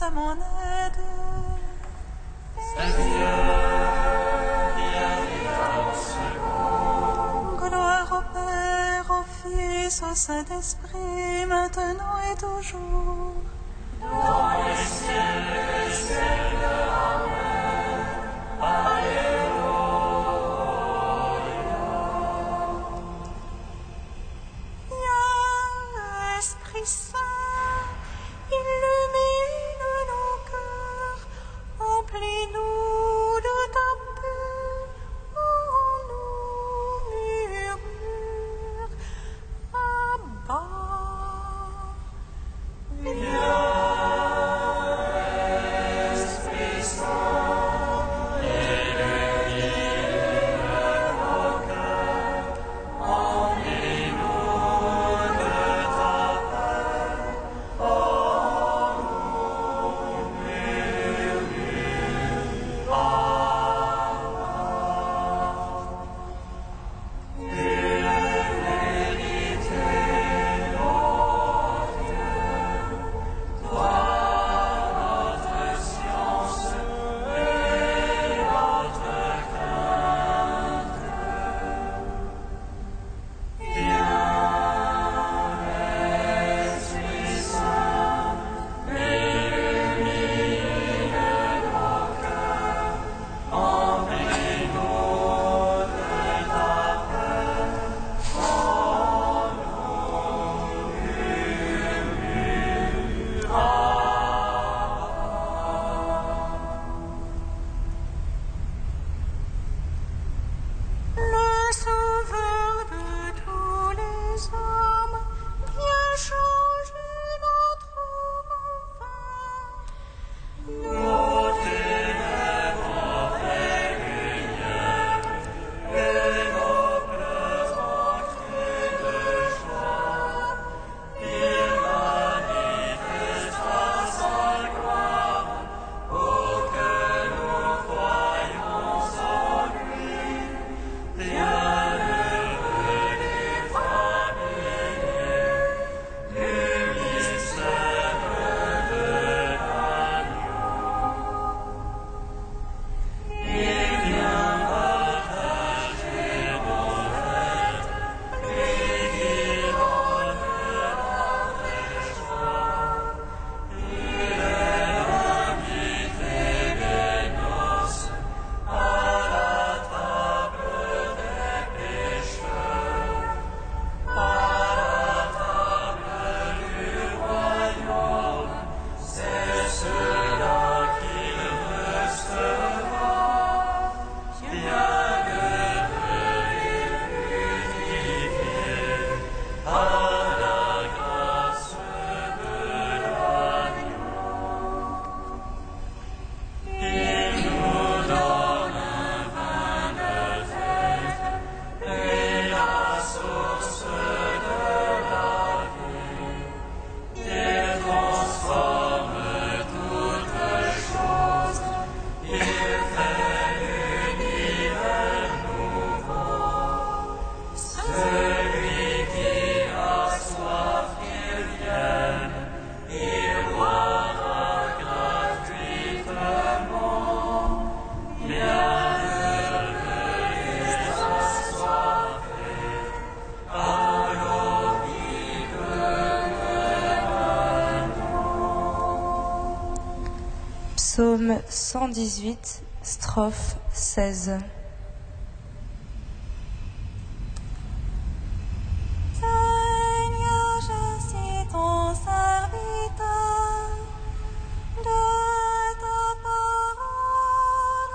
à mon aide. Seigneur, viens à mon secours. Gloire au Père, au Fils, au Saint-Esprit, maintenant et toujours. Dans les siècles, amen. Alléluia. Viens, Esprit Saint, illumine nos cœurs, emplis-nous de ta paix, en nous murmure, Abba. Esprit Saint, illumine nos cœurs, emplis-nous de ta paix, en nous murmure, Abba. Une vérité, ô Dieu, toi notre science et notre crainte. Viens, Esprit Saint, illumine nos cœurs, emplis-nous de ta paix, en nous murmure, Le Sauveur de tous les hommes, viens changer notre monde. nos ténèbres en fait lumière, et nos pleurs en cris de joie. Il manifestera sa gloire, pour que nous croyions en lui. Bienheureux les familiers du mystère de l'agneau. Il vient partager nos fêtes, lui qui donne la vraie joie. Il est l'invité des noces, à la table des pécheurs, à la table du royaume. C'est cela qu'il recevra. Bienheureux et purifiés par la grâce de l'agneau. Il nous donne un vin de fête et la source de la vie. Il transforme toutes choses. Il fait l'univers nouveau. Celui qui a soif, qu'il vienne, il boira gratuitement. Bienheureux les assoiffés par l'eau vive de Psaume 118, strophe 16. Seigneur, je suis ton serviteur, de ta parole,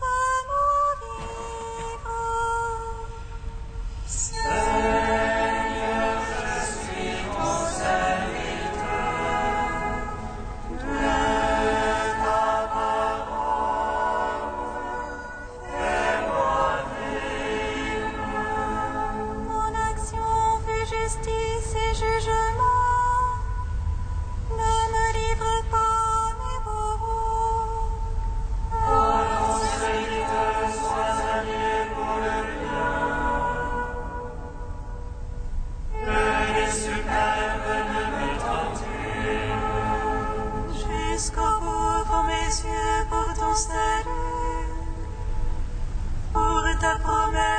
fais-moi vivre. Seigneur, je suis ton serviteur, de ta parole,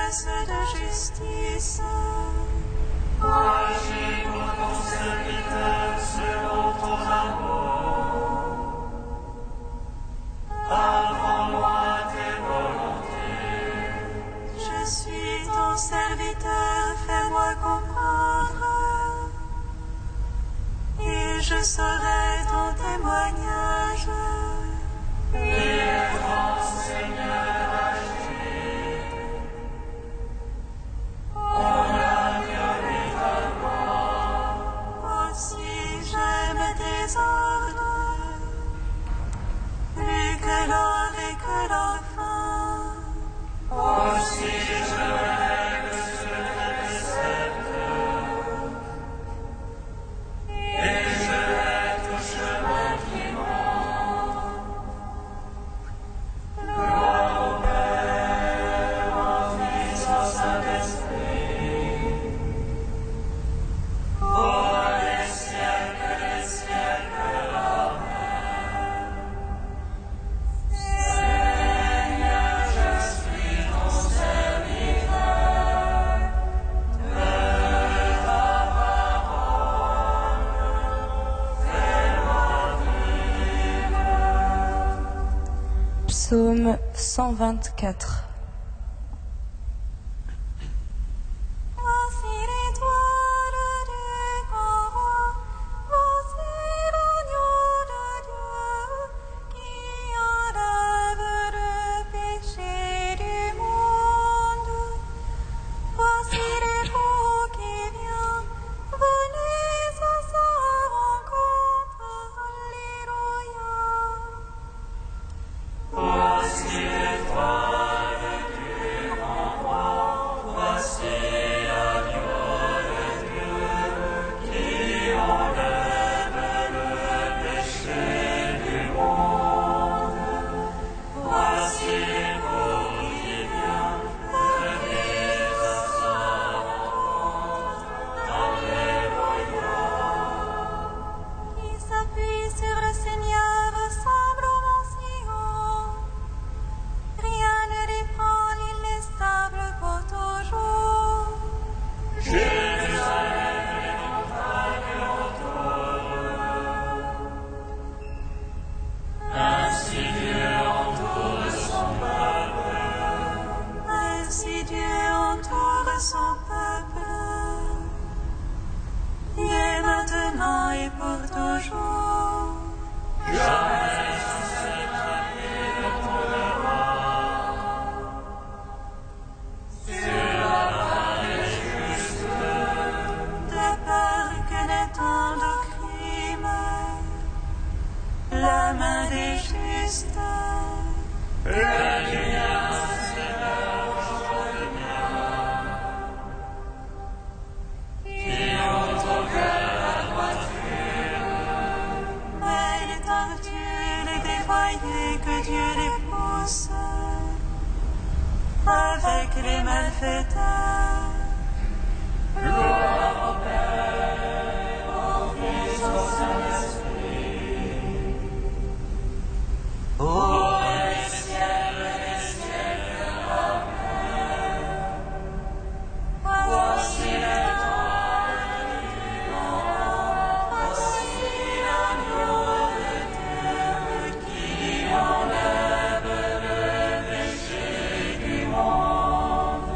promesses de justice. Agis pour ton serviteur selon ton amour. Apprends-moi tes volontés. Je suis ton serviteur, fais-moi comprendre. Et je saurai ton témoignage. Et grand Seigneur, agis. On a violé ta loi. Aussi j'aime tes ordres, plus que l'or et que l'enfant. Aussi je règle sur tes sceptres. Et je hais tout chemin qui monte. Gloire au Père, au Fils, au Saint-Esprit. Pour les siècles des siècles. Amen. Seigneur, je suis ton serviteur. De ta parole, fais-moi vivre. Psaume 124. Voici l'étoile du grand roi, voici l'agneau de Dieu, qui enlève le péché du monde. Voici l'époux qui vient, venez à sa rencontre, Alléluia. Voici l'étoile du grand roi, voici l'agneau de Dieu, qui enlève le péché du monde. Voici l'époux qui vient, venez à sa rencontre, Alléluia. Qui s'appuie sur le Seigneur ressemble au mont Sion. Rien ne l'ébranle, il est stable pour toujours. Jérusalem, les montagnes l'entourent. Ainsi Dieu entoure son peuple. Ainsi Dieu entoure son peuple. Dès maintenant et pour toujours. Jamais son sécurité ne tombera. Sur la main des justes, De peur que ne tombe au crime, la main des justes. le lien, Seigneur, le mien. Qui ont au cœur la droiture, Mais les tortues, les dévoyés, que Dieu les pousse avec les malfaiteurs. gloire au Père, au Fils, au Saint-Esprit. Pour les siècles des siècles. Amen. Voici l'étoile du grand roi, voici l'agneau de Dieu, qui enlève le péché du monde.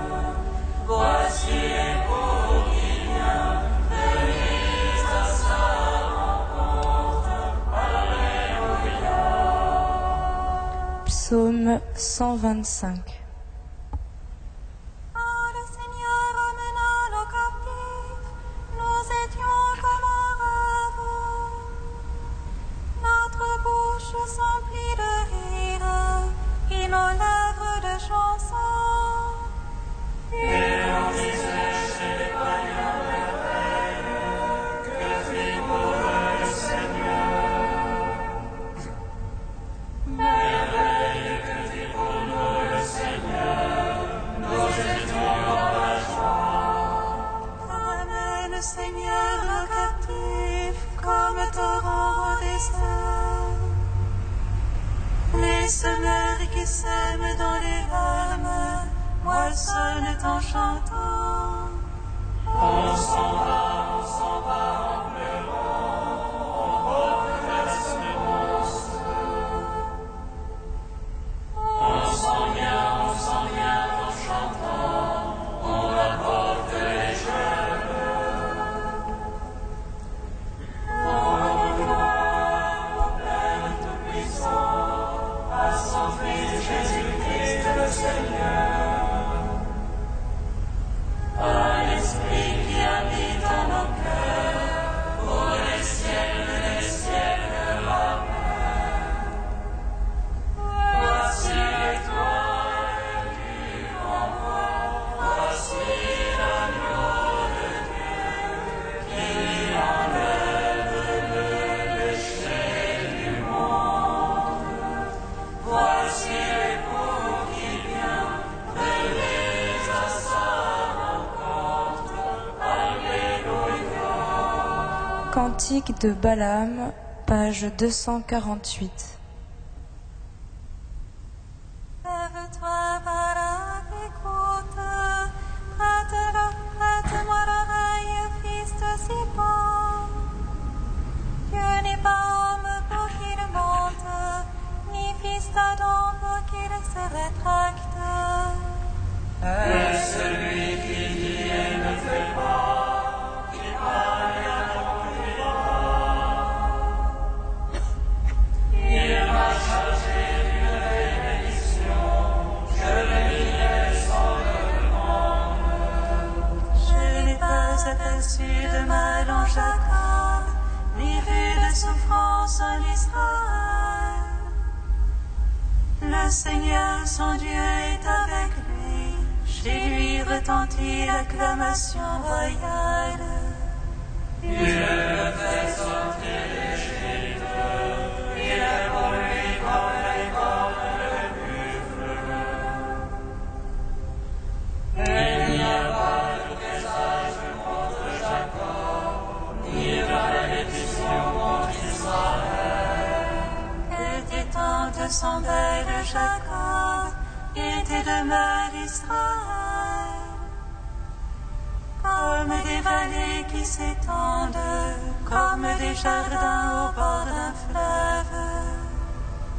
Voici l'époux qui vient, venez à sa rencontre. Alléluia. Psaume 125. Quand le Seigneur emmena nos captifs, nous étions comme un rêve. Notre bouche s'emplit de rire et nos lèvres de chansons. Et on disait chez les païens merveilles, que fit pour eux le Seigneur. Merveille que fit pour nous le Seigneur, nous étions dans la joie. Ramène, Seigneur, nos captifs comme torrent au désert. Les semeurs qui sèment dans les larmes moissonnent trône en chantant. On s'en va en pleurant, on replace le monstre. On s'en vient en chantant, on rapporte les jeunes. On gloire au Père Tout-Puissant, à son Fils Jésus-Christ le Seigneur, à l'Esprit qui habite en nos cœurs, pour les siècles des siècles. Amen. Voici l'étoile qui envoie, voici l'agneau de Dieu qui enlève le péché du monde. Voici l'époux qui vient, venez à sa rencontre. Alléluia. Cantique de Balaam, page 248. Lève-toi, Barak, écoute. Prête-moi l'oreille, fils de Zippor. Dieu n'est pas homme pour qu'il monte, ni fils d'Adam pour qu'il se rétracte. Et celui qui dit et ne fait pas, qui parle et n'accomplit pas, il m'a chargé d'une bénédiction, je bénirai sans demande. Je n'ai pas aperçu de mal en Jacob, ni vu de souffrance en Israël. Le Seigneur, son Dieu, est avec lui. Chez lui retentit l'acclamation royale. Il le fait sortir d'Égypte, il est pour lui comme les cornes de buffle. Et il n'y a pas de présage contre Jacob, ni de malédiction contre Israël. Que tes tentes sont belles, Jacob, et tes demeures, Israël. Comme des vallées qui s'étendent, comme des jardins au bord d'un fleuve.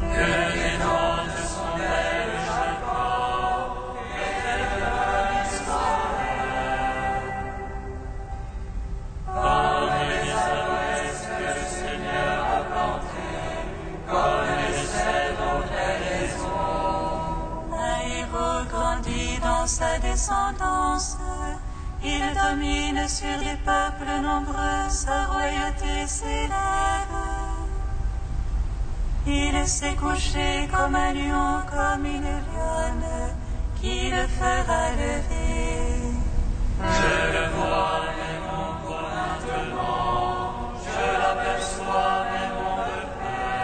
Que tes tentes sont belles, Jacob, et tes demeures, Israël. Comme les aloès que le Seigneur a plantés, comme les cèdres près des eaux. Un héros grandit dans sa descendance. Il domine sur des peuples nombreux, sa royauté s'élève. Il s'est couché comme un lion, comme une lionne, qui le fera lever. Je le vois, mais non pour maintenant, je l'aperçois, mais non de près.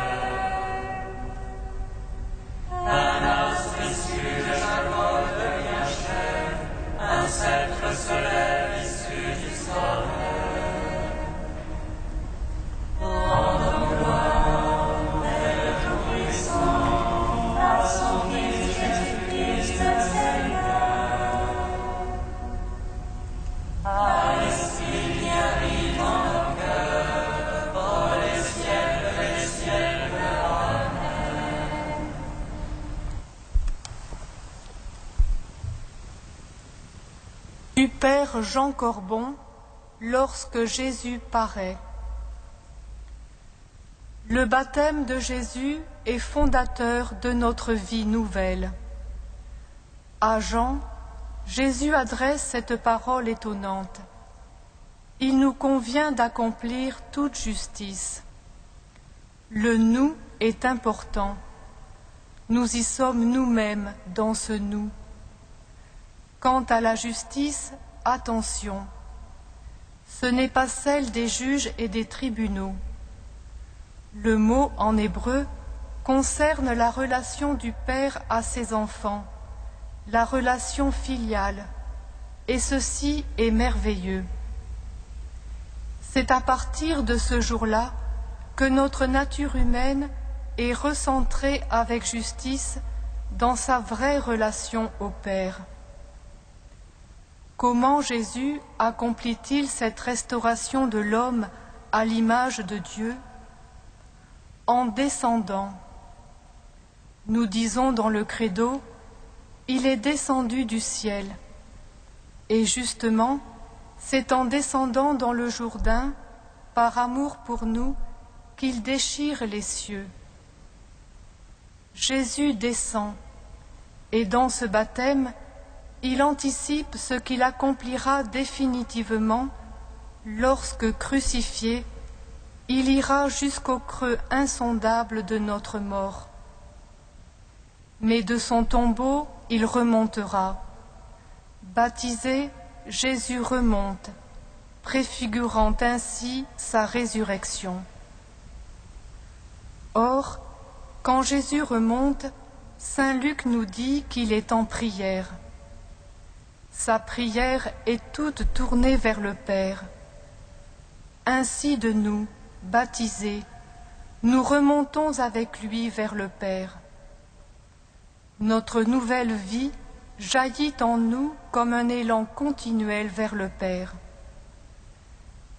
Un astre issu de Jacob devient chair, un sceptre se lève issu d'Israël. Rendons gloire, Père Tout-Puissant, à son Fils Jésus-Christ le Seigneur, à l'Esprit qui habite en nos cœurs, pour les siècles des siècles. Amen. Du Père Jean Corbon, lorsque Jésus paraît. Le baptême de Jésus est fondateur de notre vie nouvelle. À Jean, Jésus adresse cette parole étonnante. Il nous convient d'accomplir toute justice. Le nous est important. Nous y sommes nous-mêmes dans ce nous. Quant à la justice, attention, ce n'est pas celle des juges et des tribunaux. Le mot en hébreu concerne la relation du père à ses enfants, la relation filiale, et ceci est merveilleux. C'est à partir de ce jour-là que notre nature humaine est recentrée avec justice dans sa vraie relation au Père. Comment Jésus accomplit-il cette restauration de l'homme à l'image de Dieu? En descendant. Nous disons dans le credo, il est descendu du ciel. Et justement, c'est en descendant dans le Jourdain, par amour pour nous, qu'il déchire les cieux. Jésus descend, et dans ce baptême, il anticipe ce qu'il accomplira définitivement lorsque, crucifié, il ira jusqu'au creux insondable de notre mort. Mais de son tombeau, il remontera. Baptisé, Jésus remonte, préfigurant ainsi sa résurrection. Or, quand Jésus remonte, saint Luc nous dit qu'il est en prière. Sa prière est toute tournée vers le Père. Ainsi de nous, baptisés, nous remontons avec lui vers le Père. Notre nouvelle vie jaillit en nous comme un élan continuel vers le Père.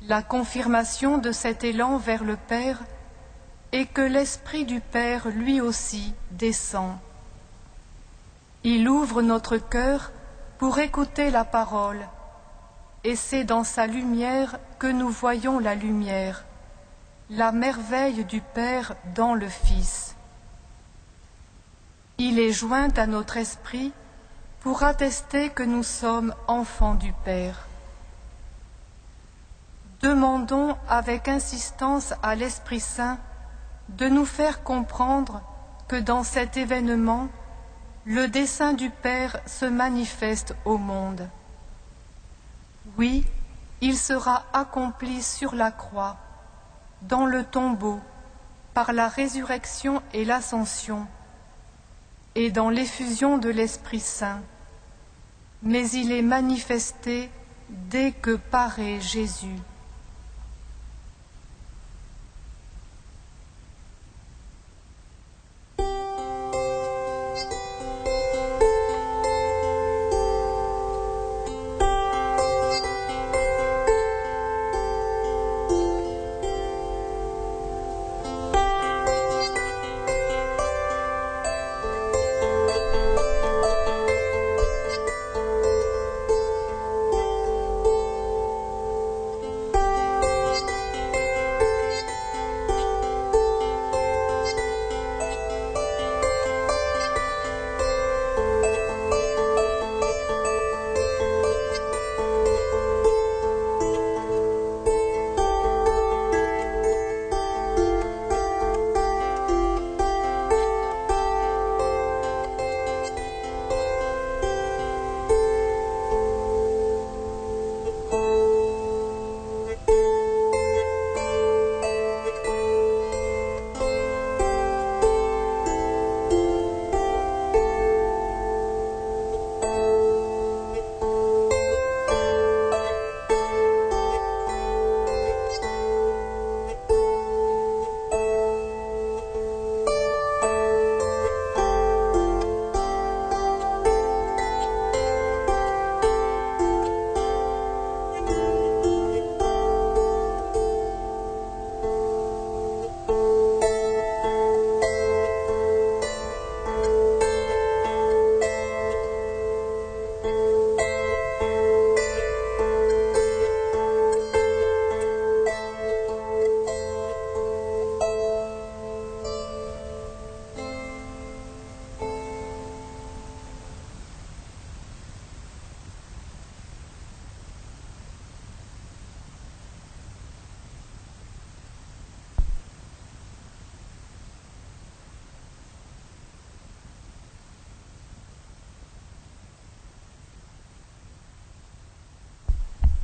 La confirmation de cet élan vers le Père est que l'Esprit du Père lui aussi descend. Il ouvre notre cœur pour écouter la parole, et c'est dans sa lumière que nous voyons la lumière, la merveille du Père dans le Fils. Il est joint à notre esprit pour attester que nous sommes enfants du Père. Demandons avec insistance à l'Esprit Saint de nous faire comprendre que dans cet événement, le dessein du Père se manifeste au monde. Oui, il sera accompli sur la croix, dans le tombeau, par la résurrection et l'ascension, et dans l'effusion de l'Esprit Saint, mais il est manifesté dès que paraît Jésus.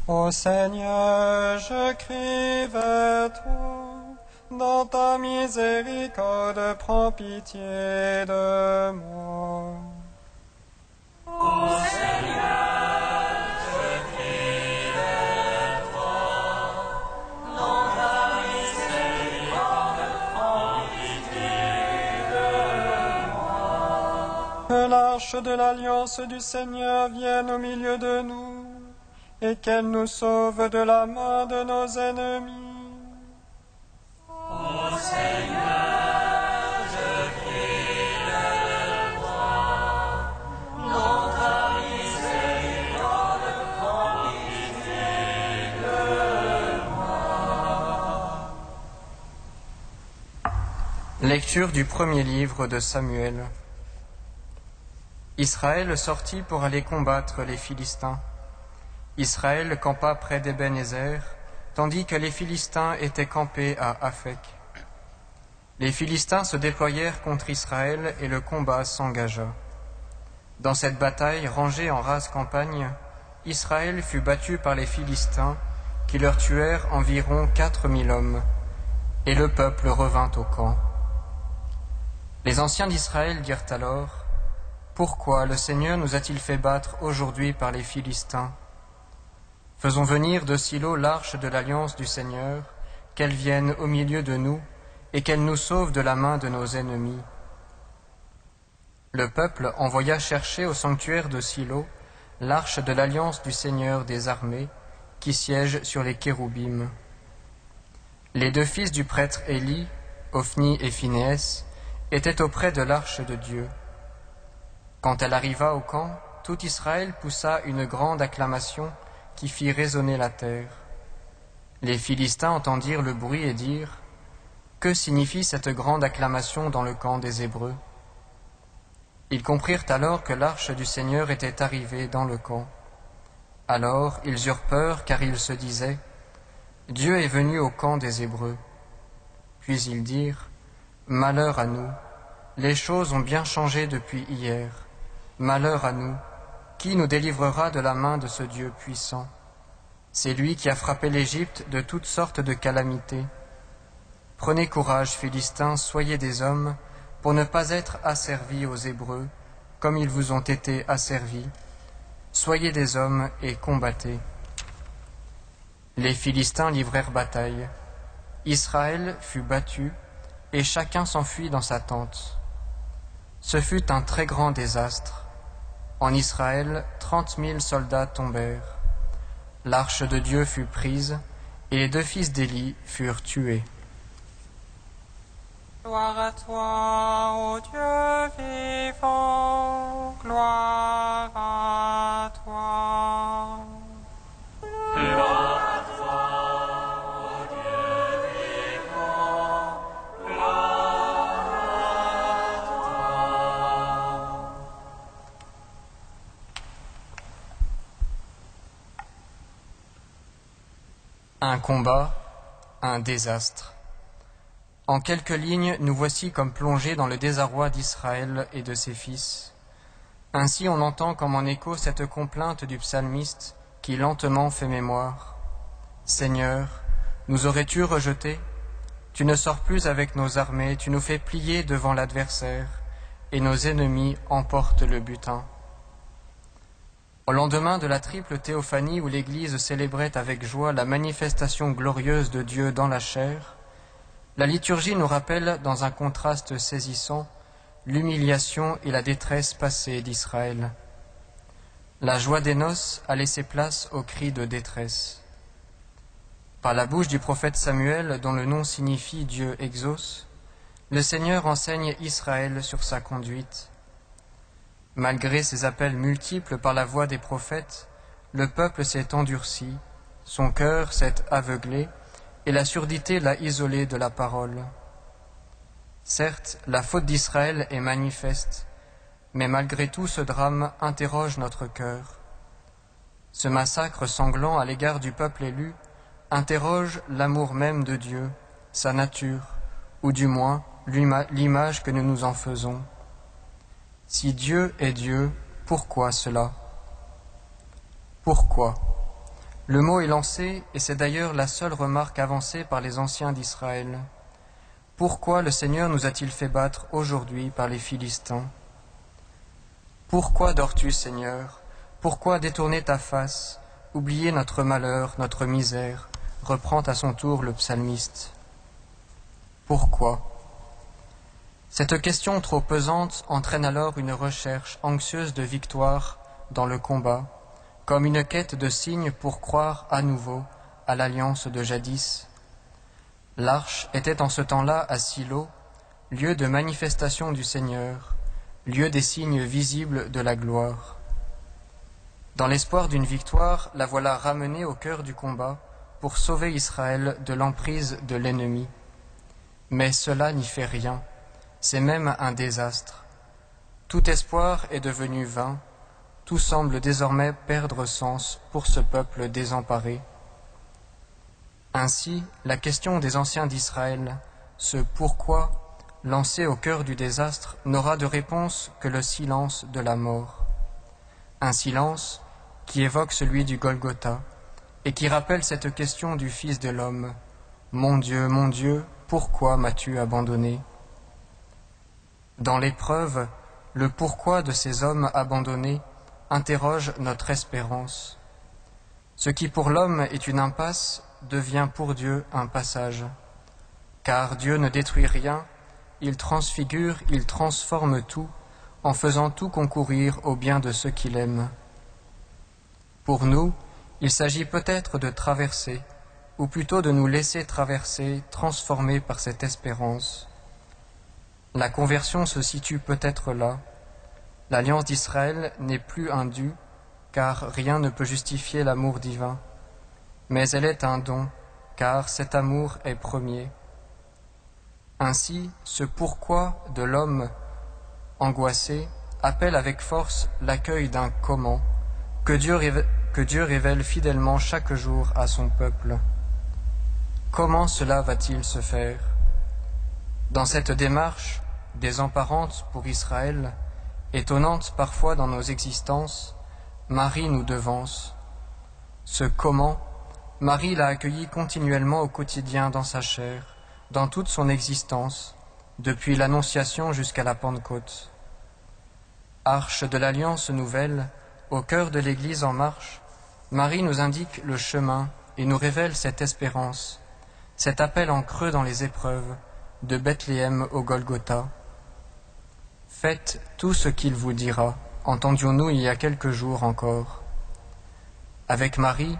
Ô Seigneur, je crie vers toi, dans ta miséricorde, prends pitié de moi. Ô Seigneur, je crie vers toi, dans ta miséricorde, prends pitié de moi. Que l'arche de l'alliance du Seigneur vienne au milieu de nous. et qu'elle nous sauve de la main de nos ennemis. Ô Seigneur, je crie le roi, dans ta miséricorde, prends pitié de moi. Lecture du premier livre de Samuel. Israël sortit pour aller combattre les Philistins. Israël campa près d'Ébénézer, tandis que les Philistins étaient campés à Aphek. Les Philistins se déployèrent contre Israël et le combat s'engagea. Dans cette bataille rangée en rase campagne, Israël fut battu par les Philistins qui leur tuèrent environ 4000 hommes, et le peuple revint au camp. Les anciens d'Israël dirent alors: Pourquoi le Seigneur nous a-t-il fait battre aujourd'hui par les Philistins? Faisons venir de Silo l'arche de l'alliance du Seigneur, qu'elle vienne au milieu de nous et qu'elle nous sauve de la main de nos ennemis. Le peuple envoya chercher au sanctuaire de Silo l'arche de l'alliance du Seigneur des armées, qui siège sur les kéroubim. Les deux fils du prêtre Élie, Ophni et Phinéas, étaient auprès de l'arche de Dieu. Quand elle arriva au camp, tout Israël poussa une grande acclamation qui fit résonner la terre. Les Philistins entendirent le bruit et dirent: Que signifie cette grande acclamation dans le camp des Hébreux? Ils comprirent alors que l'arche du Seigneur était arrivée dans le camp. Alors ils eurent peur, car ils se disaient: Dieu est venu au camp des Hébreux. Puis ils dirent: Malheur à nous, les choses ont bien changé depuis hier. Malheur à nous, qui nous délivrera de la main de ce Dieu puissant? C'est lui qui a frappé l'Égypte de toutes sortes de calamités. Prenez courage, Philistins, soyez des hommes, pour ne pas être asservis aux Hébreux, comme ils vous ont été asservis. Soyez des hommes et combattez. Les Philistins livrèrent bataille. Israël fut battu, et chacun s'enfuit dans sa tente. Ce fut un très grand désastre. En Israël, 30 000 soldats tombèrent. L'arche de Dieu fut prise, et les deux fils d'Élie furent tués. Gloire à toi, ô Dieu vivant, gloire à toi. Gloire à toi, ô Dieu vivant, gloire à toi. Un combat, un désastre. En quelques lignes, nous voici comme plongés dans le désarroi d'Israël et de ses fils. Ainsi on entend comme en écho cette complainte du psalmiste qui lentement fait mémoire. Seigneur, nous aurais-tu rejetés? Tu ne sors plus avec nos armées, tu nous fais plier devant l'adversaire, et nos ennemis emportent le butin. Au lendemain de la triple théophanie où l'Église célébrait avec joie la manifestation glorieuse de Dieu dans la chair, la liturgie nous rappelle, dans un contraste saisissant, l'humiliation et la détresse passée d'Israël. La joie des noces a laissé place aux cris de détresse. Par la bouche du prophète Samuel, dont le nom signifie Dieu exauce, le Seigneur enseigne Israël sur sa conduite. Malgré ses appels multiples par la voix des prophètes, le peuple s'est endurci, son cœur s'est aveuglé, et la surdité l'a isolé de la parole. Certes, la faute d'Israël est manifeste, mais malgré tout ce drame interroge notre cœur. Ce massacre sanglant à l'égard du peuple élu interroge l'amour même de Dieu, sa nature, ou du moins l'image que nous nous en faisons. Si Dieu est Dieu, pourquoi cela? Pourquoi? Le mot est lancé, et c'est d'ailleurs la seule remarque avancée par les anciens d'Israël. Pourquoi le Seigneur nous a-t-il fait battre aujourd'hui par les Philistins? Pourquoi dors-tu, Seigneur? Pourquoi détourner ta face, oublier notre malheur, notre misère? Reprend à son tour le psalmiste. Pourquoi? Cette question trop pesante entraîne alors une recherche anxieuse de victoire dans le combat, comme une quête de signes pour croire à nouveau à l'alliance de jadis. L'arche était en ce temps-là à Silo, lieu de manifestation du Seigneur, lieu des signes visibles de la gloire. Dans l'espoir d'une victoire, la voilà ramenée au cœur du combat pour sauver Israël de l'emprise de l'ennemi. Mais cela n'y fait rien, c'est même un désastre. Tout espoir est devenu vain, tout semble désormais perdre sens pour ce peuple désemparé. Ainsi, la question des anciens d'Israël, ce pourquoi, lancé au cœur du désastre, n'aura de réponse que le silence de la mort. Un silence qui évoque celui du Golgotha et qui rappelle cette question du Fils de l'homme. Mon Dieu, pourquoi m'as-tu abandonné » Dans l'épreuve, le pourquoi de ces hommes abandonnés interroge notre espérance. Ce qui pour l'homme est une impasse devient pour Dieu un passage. Car Dieu ne détruit rien, il transfigure, il transforme tout, en faisant tout concourir au bien de ceux qu'il aime. Pour nous, il s'agit peut-être de traverser, ou plutôt de nous laisser traverser, transformés par cette espérance. La conversion se situe peut-être là. L'alliance d'Israël n'est plus un dû, car rien ne peut justifier l'amour divin. Mais elle est un don, car cet amour est premier. Ainsi, ce pourquoi de l'homme angoissé appelle avec force l'accueil d'un comment que Dieu révèle fidèlement chaque jour à son peuple. Comment cela va-t-il se faire? Dans cette démarche, désemparante pour Israël, étonnante parfois dans nos existences, Marie nous devance. Ce comment, Marie l'a accueilli continuellement au quotidien dans sa chair, dans toute son existence, depuis l'Annonciation jusqu'à la Pentecôte. Arche de l'Alliance nouvelle, au cœur de l'Église en marche, Marie nous indique le chemin et nous révèle cette espérance, cet appel en creux dans les épreuves, de Bethléem au Golgotha. Faites tout ce qu'il vous dira, entendions-nous il y a quelques jours encore. Avec Marie,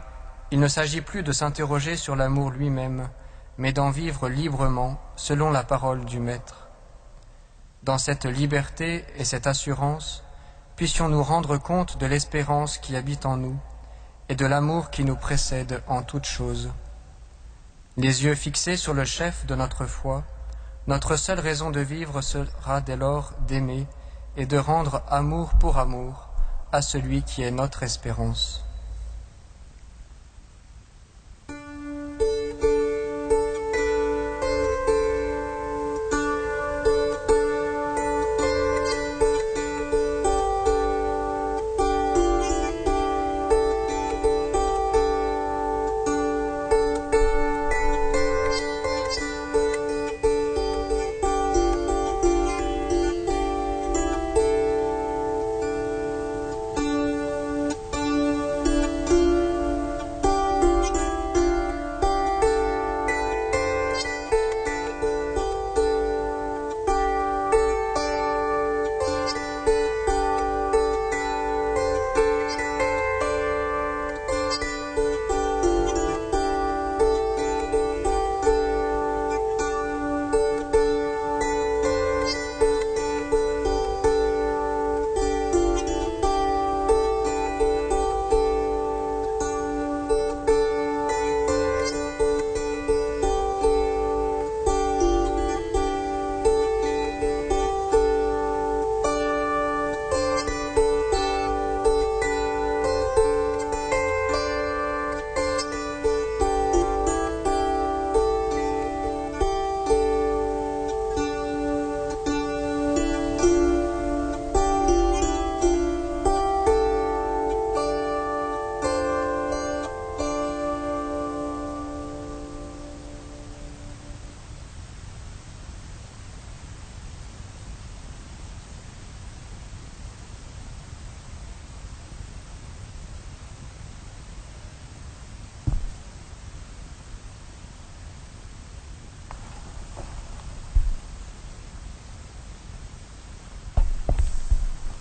il ne s'agit plus de s'interroger sur l'amour lui-même, mais d'en vivre librement selon la parole du Maître. Dans cette liberté et cette assurance, puissions-nous rendre compte de l'espérance qui habite en nous et de l'amour qui nous précède en toutes choses. Les yeux fixés sur le chef de notre foi, notre seule raison de vivre sera dès lors d'aimer et de rendre amour pour amour à celui qui est notre espérance.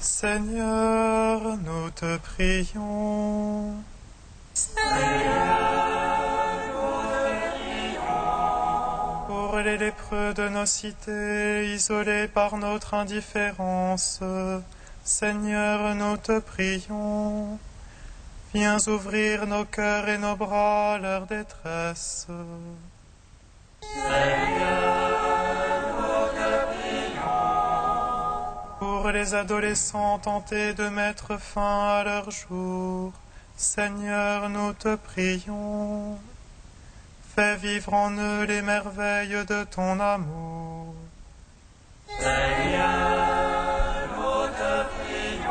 Seigneur, nous te prions. les lépreux de nos cités, isolés par notre indifférence. Seigneur, nous te prions. Viens ouvrir nos cœurs et nos bras à leur détresse. Pour les adolescents tentés de mettre fin à leur jour, Seigneur, nous te prions. Fais vivre en eux les merveilles de ton amour. Seigneur, nous te prions.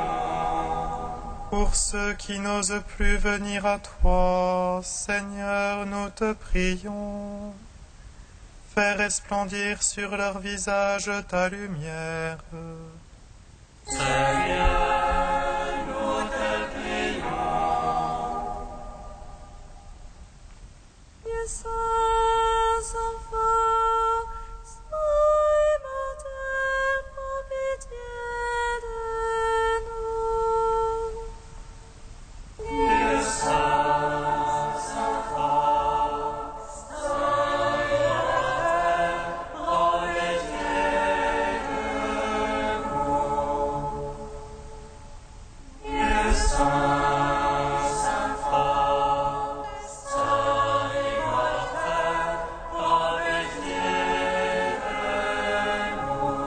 Pour ceux qui n'osent plus venir à toi, Seigneur, nous te prions. Fais resplendir sur leur visage ta lumière. Seigneur, nous te prions. Sans enfants, sois immortel, prends pitié de nous. Dieu sans enfants, sois immortel, prends pitié de nous. Dieu sans enfants, sois immortel, prends pitié de nous.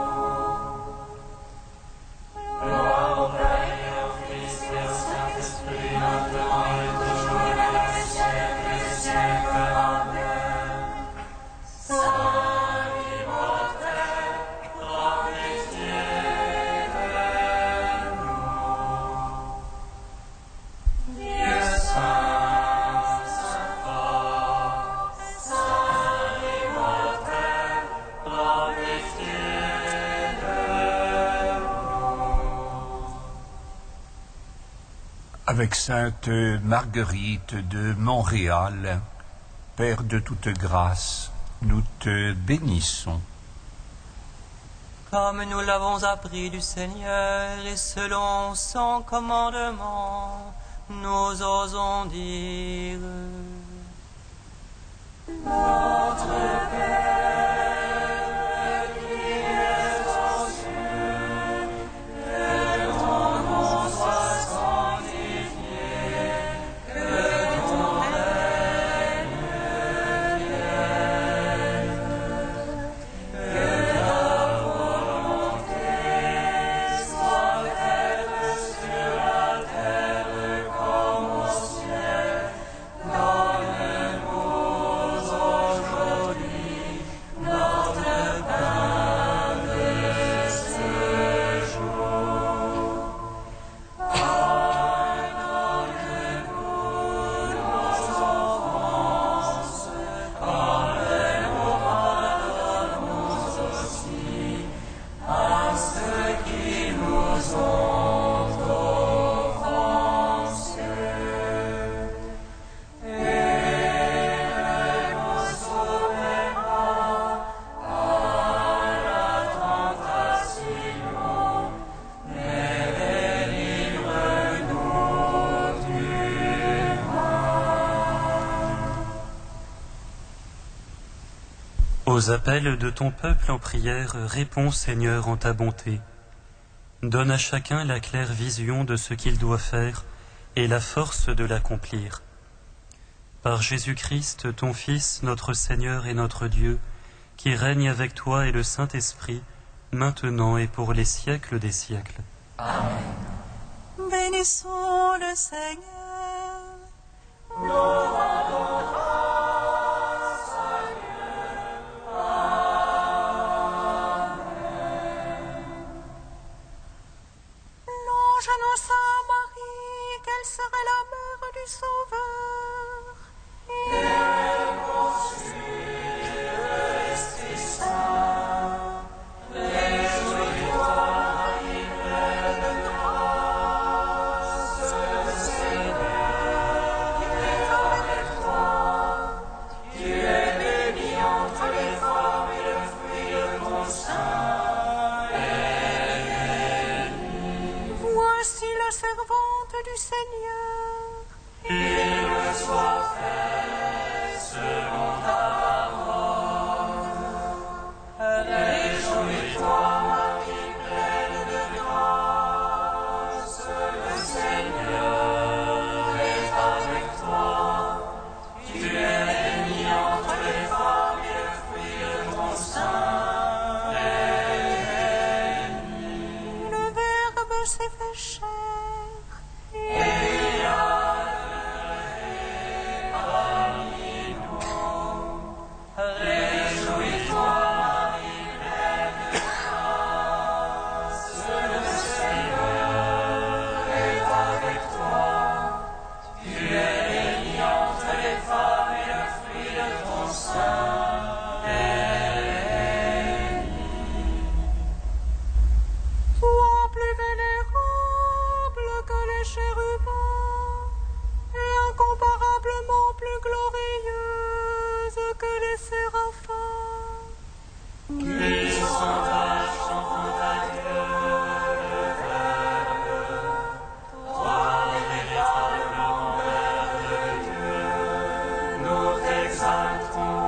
Gloire au Père et au Fils et au Saint-Esprit, maintenant et toujours et dans les siècles des siècles. Amen. Saint immortel, prends pitié de nous. Dieu saint, saint fort, saint immortel, prends pitié de nous. Avec Sainte Marguerite de Montréal, Père de toute grâce, nous te bénissons. Comme nous l'avons appris du Seigneur et selon son commandement, nous osons dire: Notre Père, qui es aux cieux, que ton nom soit sanctifié, que ton règne vienne, que ta volonté soit faite sur la terre comme au ciel. Donne-nous aujourd'hui notre pain de ce jour. Pardonne-nous nos offenses, comme nous pardonnons aussi à ceux qui nous ont offensés. Et ne nous soumets pas à la tentation, mais délivre-nous du mal. Aux appels de ton peuple en prière, réponds Seigneur en ta bonté. Donne à chacun la claire vision de ce qu'il doit faire et la force de l'accomplir. Par Jésus-Christ, ton Fils, notre Seigneur et notre Dieu, qui règne avec toi et le Saint-Esprit, maintenant et pour les siècles des siècles. Bénissons le Seigneur. L'ange annonça à Marie qu'elle serait la mère du Sauveur. Et elle conçut le Esprit Saint. Réjouis-toi, Marie, pleine de grâce, le Seigneur patron